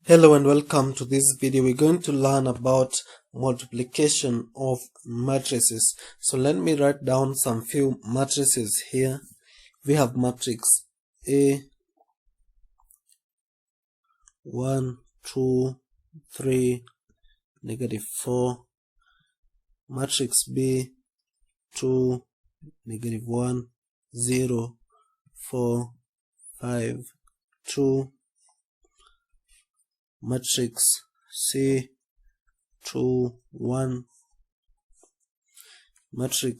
Hello and welcome to this video. We're going to learn about multiplication of matrices. So let me write down some few matrices here. We have matrix A 1 2 3 -4, matrix B 2 -1 0 4 5 2, matrix C 2 1, matrix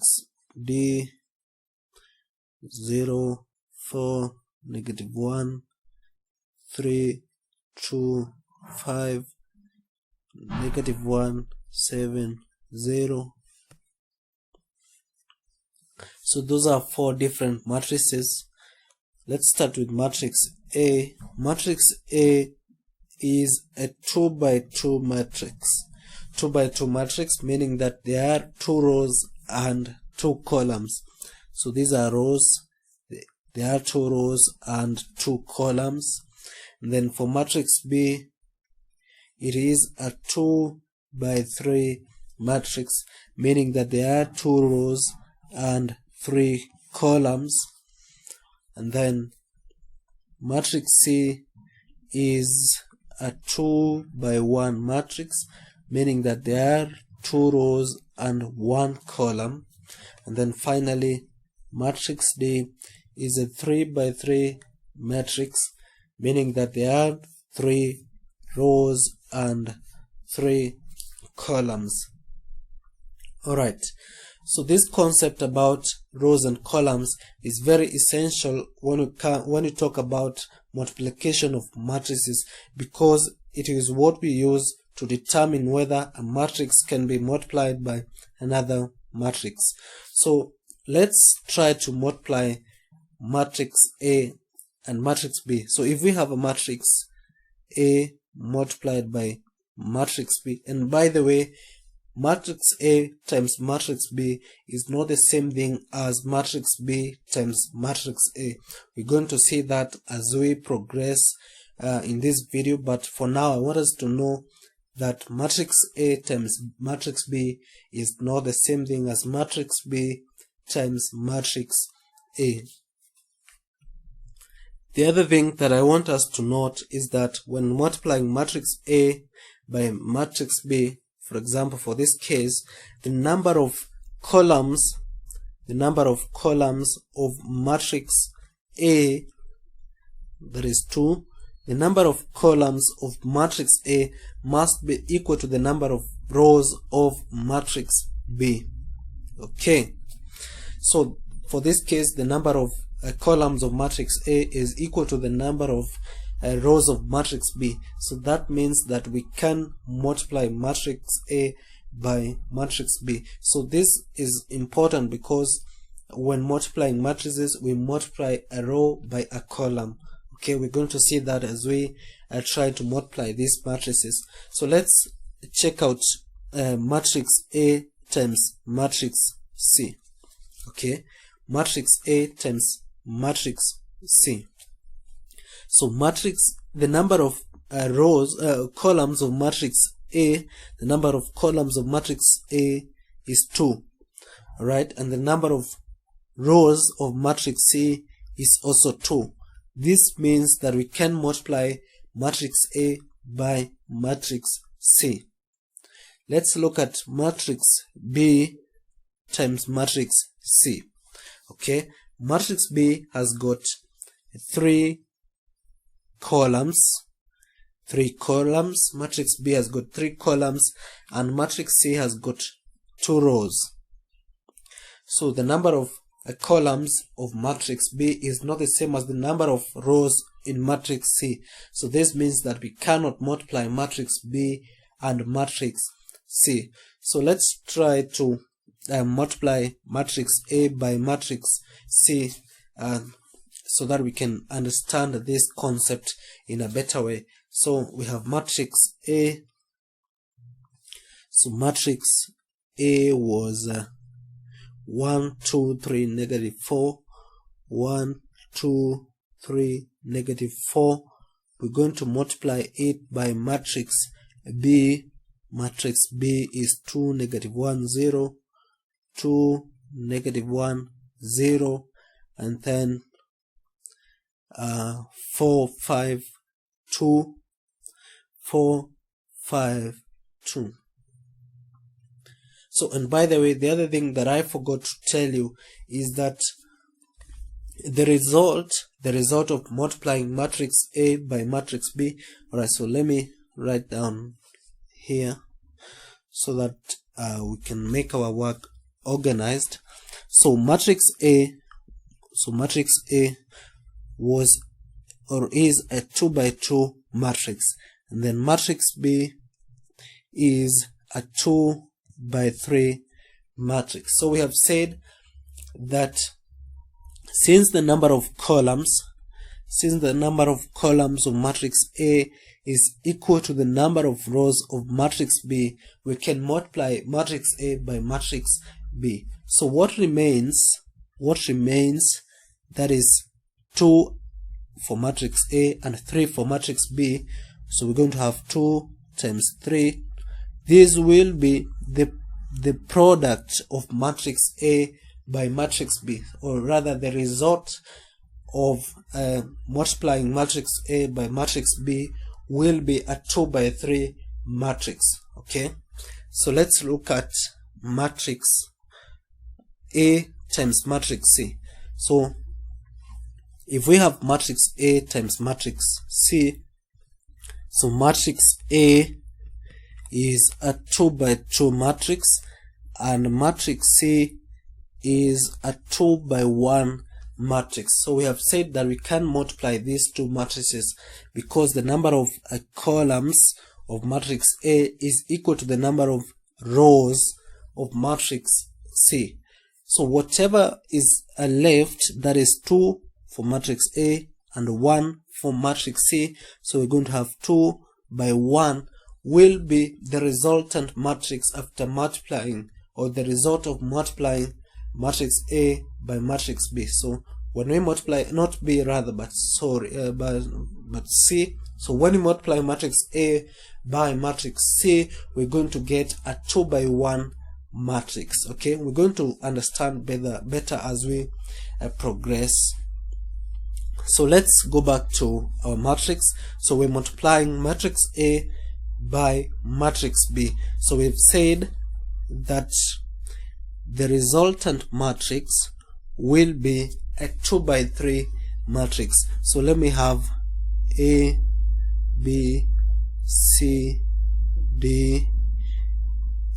D 0 4 -1 3 2 5 -1 7 0. So those are four different matrices. Let's start with matrix A. Matrix A is a 2 by 2 matrix. 2 by 2 matrix meaning that there are 2 rows and 2 columns. So these are rows, there are 2 rows and 2 columns. And then for matrix B, it is a 2 by 3 matrix, meaning that there are 2 rows and 3 columns. And then matrix C is a 2 by 1 matrix, meaning that there are 2 rows and 1 column. And then finally matrix D is a 3 by 3 matrix, meaning that there are 3 rows and 3 columns. Alright, so this concept about rows and columns is very essential when you talk about multiplication of matrices, because it is what we use to determine whether a matrix can be multiplied by another matrix. So let's try to multiply matrix A and matrix B. So if we have a matrix A multiplied by matrix B, and by the way, matrix A times matrix B is not the same thing as matrix B times matrix A. We're going to see that as we progress in this video, but for now I want us to know that matrix A times matrix B is not the same thing as matrix B times matrix A. The other thing that I want us to note is that when multiplying matrix A by matrix B, for example, for this case, the number of columns of matrix A, that is 2, the number of columns of matrix A must be equal to the number of rows of matrix B. Okay, so for this case, the number of columns of matrix A is equal to the number of rows of matrix B. So that means that we can multiply matrix A by matrix B. So this is important because when multiplying matrices, we multiply a row by a column. Okay, we're going to see that as we try to multiply these matrices. So let's check out matrix A times matrix C. Okay, matrix A times matrix C. So the number of columns of matrix A, the number of columns of matrix A is 2, right? And the number of rows of matrix C is also 2. This means that we can multiply matrix A by matrix C. Let's look at matrix B times matrix C. Okay, matrix B has got 3 columns. Matrix B has got 3 columns, and matrix C has got 2 rows. So the number of columns of matrix B is not the same as the number of rows in matrix C. So this means that we cannot multiply matrix B and matrix C. So let's try to multiply matrix A by matrix C so that we can understand this concept in a better way. So we have matrix A. So matrix A was 1 2 3 -4, 1 2 3 -4, we're going to multiply it by matrix B. Matrix B is 2, -1, 0, 2, -1, 0, and then 4, 5, 2, 4, 5, 2. So, and by the way, the other thing that I forgot to tell you is that the result of multiplying matrix A by matrix B. Alright, so let me write down here so that we can make our work organized. So matrix A was or is a 2 by 2 matrix, and then matrix B is a 2 by 3 matrix. So we have said that since the number of columns of matrix A is equal to the number of rows of matrix B, we can multiply matrix A by matrix B. So what remains, that is 2 for matrix A and 3 for matrix B. So we're going to have 2 times 3. This will be the product of matrix A by matrix B, or rather the result of multiplying matrix A by matrix B will be a 2 by 3 matrix. Okay, so let's look at matrix A times matrix C. So if we have matrix A times matrix C, so matrix A is a 2 by 2 matrix and matrix C is a 2 by 1 matrix. So we have said that we can multiply these two matrices because the number of columns of matrix A is equal to the number of rows of matrix C. So whatever is left, that is 2 for matrix A and 1 for matrix C, so we're going to have 2 by 1 will be the resultant matrix after multiplying, or the result of multiplying matrix A by matrix B. So when we multiply, not B rather, but C. So when we multiply matrix A by matrix C, we're going to get a 2 by 1 matrix. Okay, we're going to understand better as we progress. So let's go back to our matrix. So we're multiplying matrix A by matrix B. So we've said that the resultant matrix will be a 2 by 3 matrix. So let me have A, B, C, D,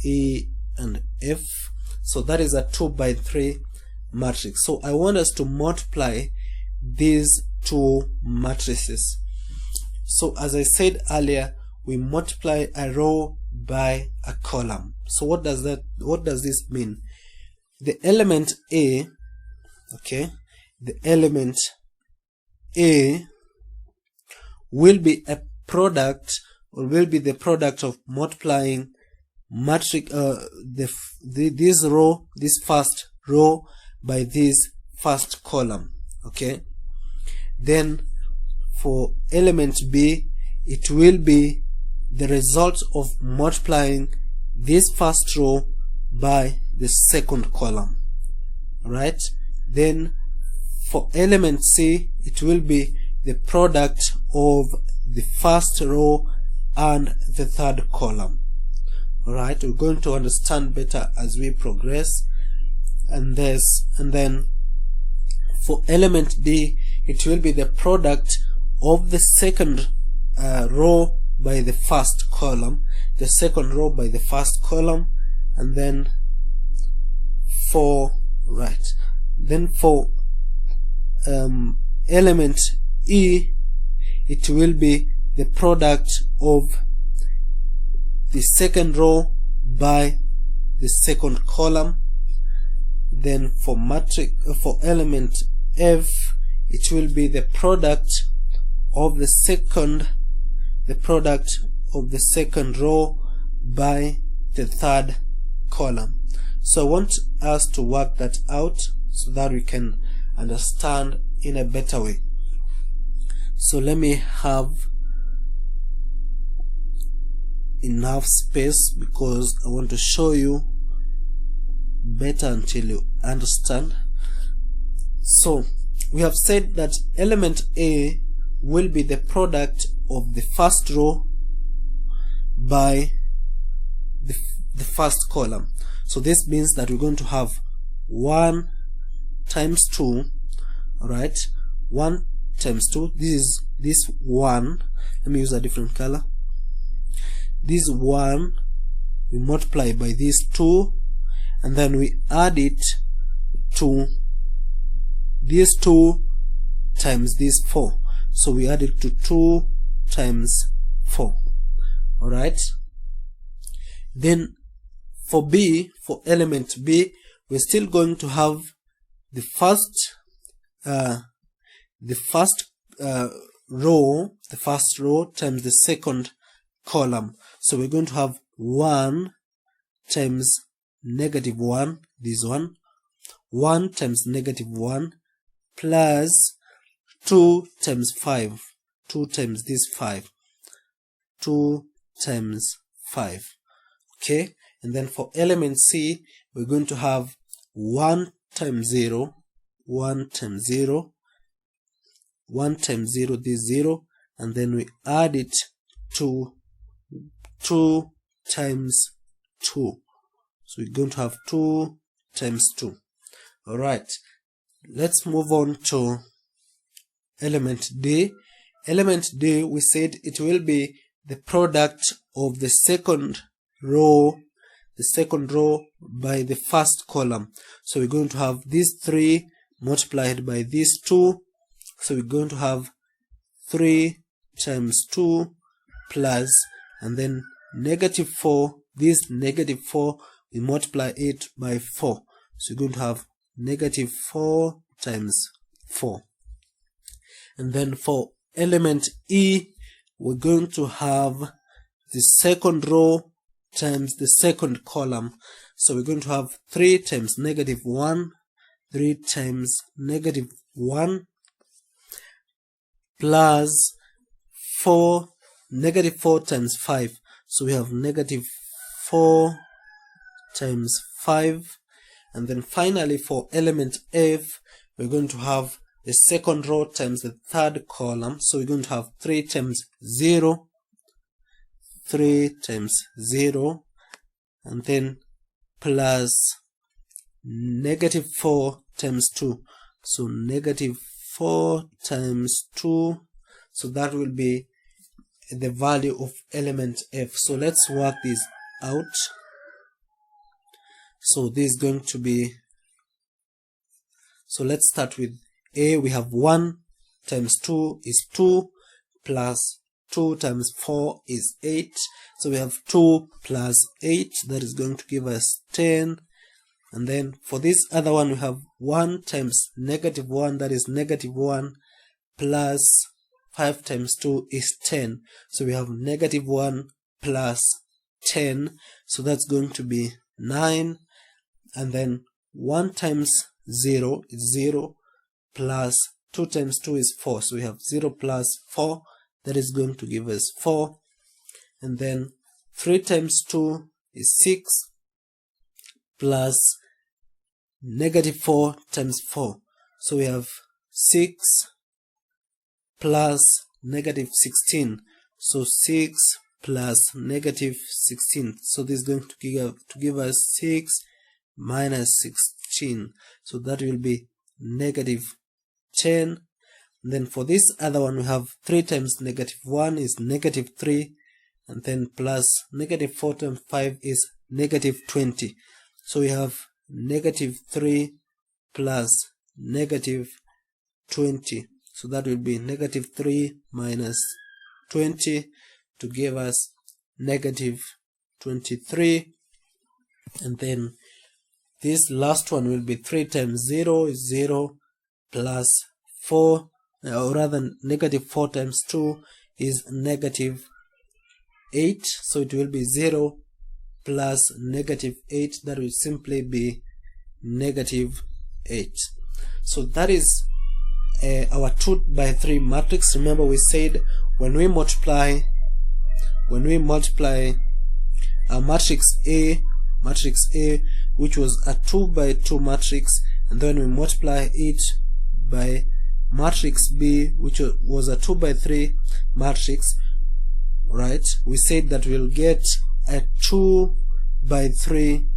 E, and F. So that is a 2 by 3 matrix. So I want us to multiply these two matrices. So as I said earlier, we multiply a row by a column. So what does this mean? The element A, okay, the element A will be a product, or will be the product of multiplying matrix this first row by this first column. Okay, then for element B, it will be the result of multiplying this first row by the second column. Right, then for element C, it will be the product of the first row and the third column. Alright, we're going to understand better as we progress. And then for element D, it will be the product of the second row by the first column, and then for element E, it will be the product of the second row by the second column. Then for element F, it will be the product of the second row by the third column. So I want us to work that out so that we can understand in a better way. So let me have enough space because I want to show you better until you understand. So we have said that element A will be the product of the first row by the first column. So this means that we're going to have 1 times 2, alright, 1 times 2, this is this 1, let me use a different color, this 1 we multiply by this 2, and then we add it to this 2 times this 4, so we add it to 2 times 4, alright. Then for B, for element B, we're still going to have the first row times the second column. So we're going to have 1 times negative 1, this 1 times negative 1, plus 2 times 5, 2 times this 5, 2 times 5. Okay, and then for element C, we're going to have 1 times 0, 1 times 0, 1 times 0, this 0, and then we add it to 2 times 2. So we're going to have 2 times 2. Alright, let's move on to element D. Element D, we said it will be the product of the second row by the first column. So we're going to have these 3 multiplied by these 2, so we're going to have 3 times 2 plus, and then negative 4, this negative 4 we multiply it by 4, so we're going to have negative 4 times 4. And then for element E, we're going to have the second row times the second column. So we're going to have 3 times negative 1, 3 times negative 1, plus 4, negative 4 times 5. So we have negative 4 times 5. And then finally for element F, we're going to have the second row times the third column. So we're going to have 3 times 0, 3 times 0, and then plus negative 4 times 2. So negative 4 times 2. So that will be the value of element F. So let's work this out. So this is going to be, so let's start with A. We have 1 times 2 is 2, plus 2 times 4 is 8. So we have 2 plus 8, that is going to give us 10. And then for this other one, we have 1 times negative 1, that is negative 1, plus 5 times 2 is 10. So we have negative 1 plus 10. So that's going to be 9. And then 1 times 0 is 0, plus 2 times 2 is 4. So we have 0 plus 4, that is going to give us 4. And then 3 times 2 is 6, plus negative 4 times 4. So we have 6 plus negative 16. So 6 plus negative 16. So this is going to give us 6 minus 16. So that will be negative 10. And then for this other one, we have 3 times negative 1 is negative 3. And then plus negative 4 times 5 is negative 20. So we have negative 3 plus negative 20. So that will be negative 3 minus 20 to give us negative 23. And then this last one will be 3 times 0 is 0, plus 4, or rather negative 4 times 2 is negative 8. So it will be 0 plus negative 8, that will simply be negative 8. So that is our 2 by 3 matrix. Remember we said when we multiply our matrix A, which was a 2 by 2 matrix, and then we multiply it by matrix B, which was a 2 by 3 matrix, right? We said that we'll get a 2 by 3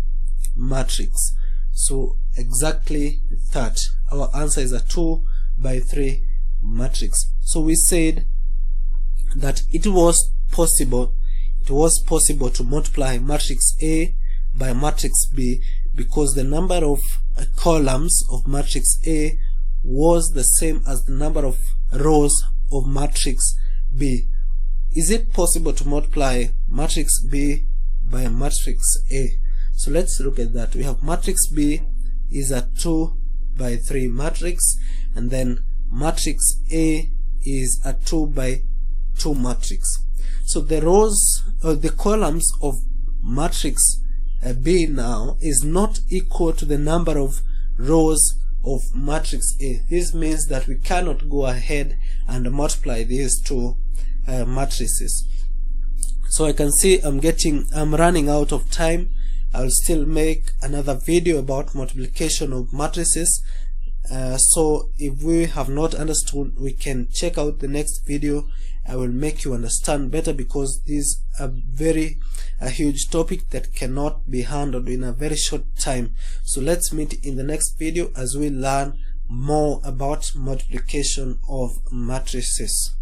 matrix. So exactly that, our answer is a 2 by 3 matrix. So we said that it was possible to multiply matrix A by matrix B because the number of columns of matrix A was the same as the number of rows of matrix B. Is it possible to multiply matrix B by matrix A? So let's look at that. We have matrix B is a 2 by 3 matrix, and then matrix A is a 2 by 2 matrix. So the rows or the columns of matrix B now is not equal to the number of rows of matrix A. This means that we cannot go ahead and multiply these two matrices. So I can see I'm running out of time. I'll still make another video about multiplication of matrices. So if we have not understood, we can check out the next video. I will make you understand better, because this is a huge topic that cannot be handled in a very short time. So let's meet in the next video as we learn more about multiplication of matrices.